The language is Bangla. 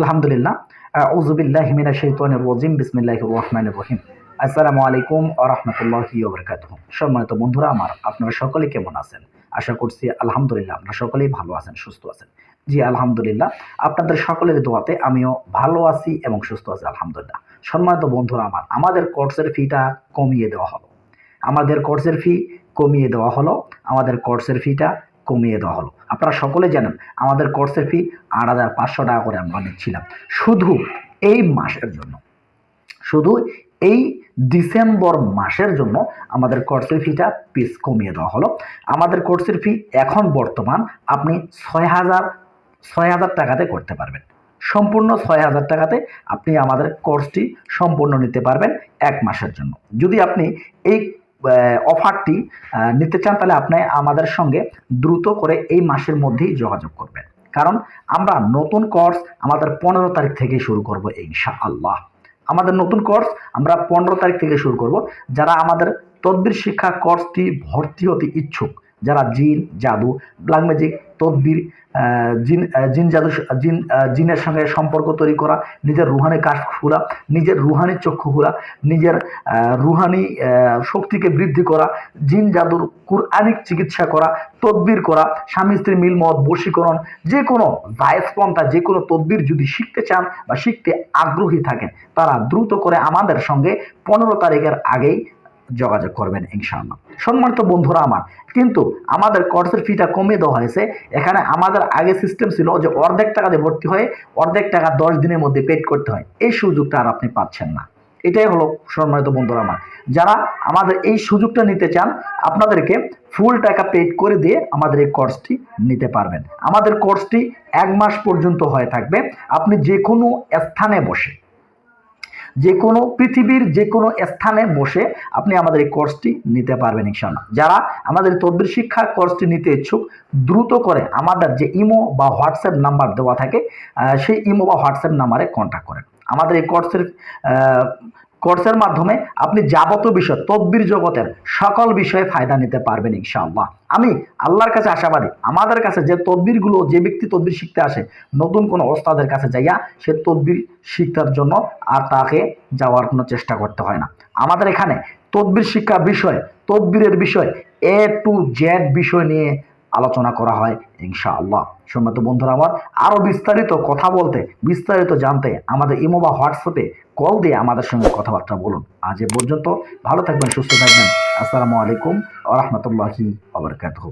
আলহামদুলিল্লাহ, আউযু বিল্লাহি মিনাশ শাইতানির রাজিম, বিসমিল্লাহির রহমানির রহিম। আসসালামু আলাইকুম ওয়া রাহমাতুল্লাহি ওয়া বারাকাতুহু। সম্মানিত বন্ধুরা আমার, আপনারা সকলে কেমন আছেন? আশা করছি আলহামদুলিল্লাহ আপনারা সকলেই ভালো আছেন, সুস্থ আছেন। জি আলহামদুলিল্লাহ, আপনাদের সকলের দোয়াতে আমিও ভালো আছি এবং সুস্থ আছি আলহামদুলিল্লাহ। সম্মানিত বন্ধুরা আমার, আমাদের কোর্সের ফিটা কমিয়ে দেওয়া হলো। আমাদের কোর্সের ফি কমিয়ে দেওয়া হলো। আমাদের কোর্সের ফিটা কমিয়ে দেওয়া হলো। আপনারা সকলে জানেন আমাদের কোর্সের ফি ৮,৫০০ টাকা করে আমরা নিচ্ছিলাম শুধু এই মাসের জন্য। শুধু এই ডিসেম্বর মাসের জন্য আমাদের কোর্সের ফিটা কমিয়ে দেওয়া হলো। আমাদের কোর্সের ফি এখন বর্তমান আপনি ৬,০০০ টাকাতে করতে পারবেন। সম্পূর্ণ ৬,০০০ টাকাতে আপনি আমাদের কোর্সটি সম্পূর্ণ নিতে পারবেন ১ মাসের জন্য। যদি আপনি এই অফারটি নিতে চান তাহলে আপনি আমাদের সঙ্গে দ্রুত করে এই মাসের মধ্যেই যোগাযোগ করবেন, কারণ আমরা নতুন কোর্স আমাদের ১৫ তারিখ থেকে শুরু করব ইনশাআল্লাহ। আমাদের নতুন কোর্স আমরা ১৫ তারিখ থেকে শুরু করব। যারা আমাদের তদবির শিক্ষা কোর্সটি ভর্তি হতে ইচ্ছুক, যারা জিন জাদু ব্ল্যাক ম্যাজিক তদবির জিনের সঙ্গে সম্পর্ক তৈরি করা, নিজের রুহানি কাশ খোলা, নিজের রুহানি চক্ষু খোলা, নিজের রুহানি শক্তিকে বৃদ্ধি করা, জিন জাদুর কুরআনিক চিকিৎসা করা, তদবির করা, স্বামী স্ত্রী মিল মত বশীকরণ, যে কোনো জায়েজ পন্থা, যে কোনো তদবির যদি শিখতে চান বা শিখতে আগ্রহী থাকেন তারা দ্রুত করে আমাদের সঙ্গে ১৫ তারিখের আগেই যোগাযোগ করবেন ইনশাআল্লাহ। সম্মানিত বন্ধুরা আমার, কিন্তু আমাদের কোর্সের ফিটা কমিয়ে দেওয়া হয়েছে। এখানে আমাদের আগে সিস্টেম ছিল যে অর্ধেক টাকা দিয়ে ভর্তি হয়ে অর্ধেক টাকা 10 দিনের মধ্যে পেড করতে হয়। এই সুযোগটা আর আপনি পাচ্ছেন না। এটাই হলো সম্মানিত বন্ধুরা আমার, যারা আমাদের এই সুযোগটা নিতে চান আপনাদেরকে ফুল টাকা পেড করে দিয়ে আমাদের এই কোর্সটি নিতে পারবেন। আমাদের কোর্সটি 1 মাস পর্যন্ত হয়ে থাকবে। আপনি যে কোনো স্থানে বসে, যে কোনো পৃথিবীর যে কোনো স্থানে বসে আপনি আমাদের এই কোর্সটি নিতে পারবেন ইনশাআল্লাহ। যারা আমাদের তদবির শিক্ষা কোর্সটি নিতে ইচ্ছুক দ্রুত করে আমাদের যে ইমো বা হোয়াটসঅ্যাপ নাম্বার দেওয়া থাকে সেই ইমো বা হোয়াটসঅ্যাপ নাম্বারে কন্ট্যাক্ট করেন। আমাদের এই কোর্সের মাধ্যমে আপনি যাবতীয় বিষয় তদবির জগতের সকল বিষয়ে ফায়দা নিতে পারবেন ইনশাআল্লাহ। আমি আল্লাহর কাছে আশাবাদী, আমাদের কাছে যে তদবিরগুলো, যে ব্যক্তি তদবির শিখতে আসে নতুন কোনো ওস্তাদের কাছে যাইয়া সে তদবির শিক্ষার জন্য আর তাকে যাওয়ার কোনো চেষ্টা করতে হয় না। আমাদের এখানে তদবির শিক্ষা বিষয়, তদবিরের বিষয় A to Z বিষয় নিয়ে আলোচনা করা হয় ইনশাআল্লাহ। সম্মানিত বন্ধুরা আমার, আরও বিস্তারিত কথা বলতে, বিস্তারিত জানতে আমাদের ইমো বা হোয়াটসঅ্যাপে কল দিয়ে আমাদের সঙ্গে কথাবার্তা বলুন। আজ এ পর্যন্ত, ভালো থাকবেন, সুস্থ থাকবেন। আসসালামু আলাইকুম ওয়া রাহমাতুল্লাহি ওয়া বারাকাতুহু।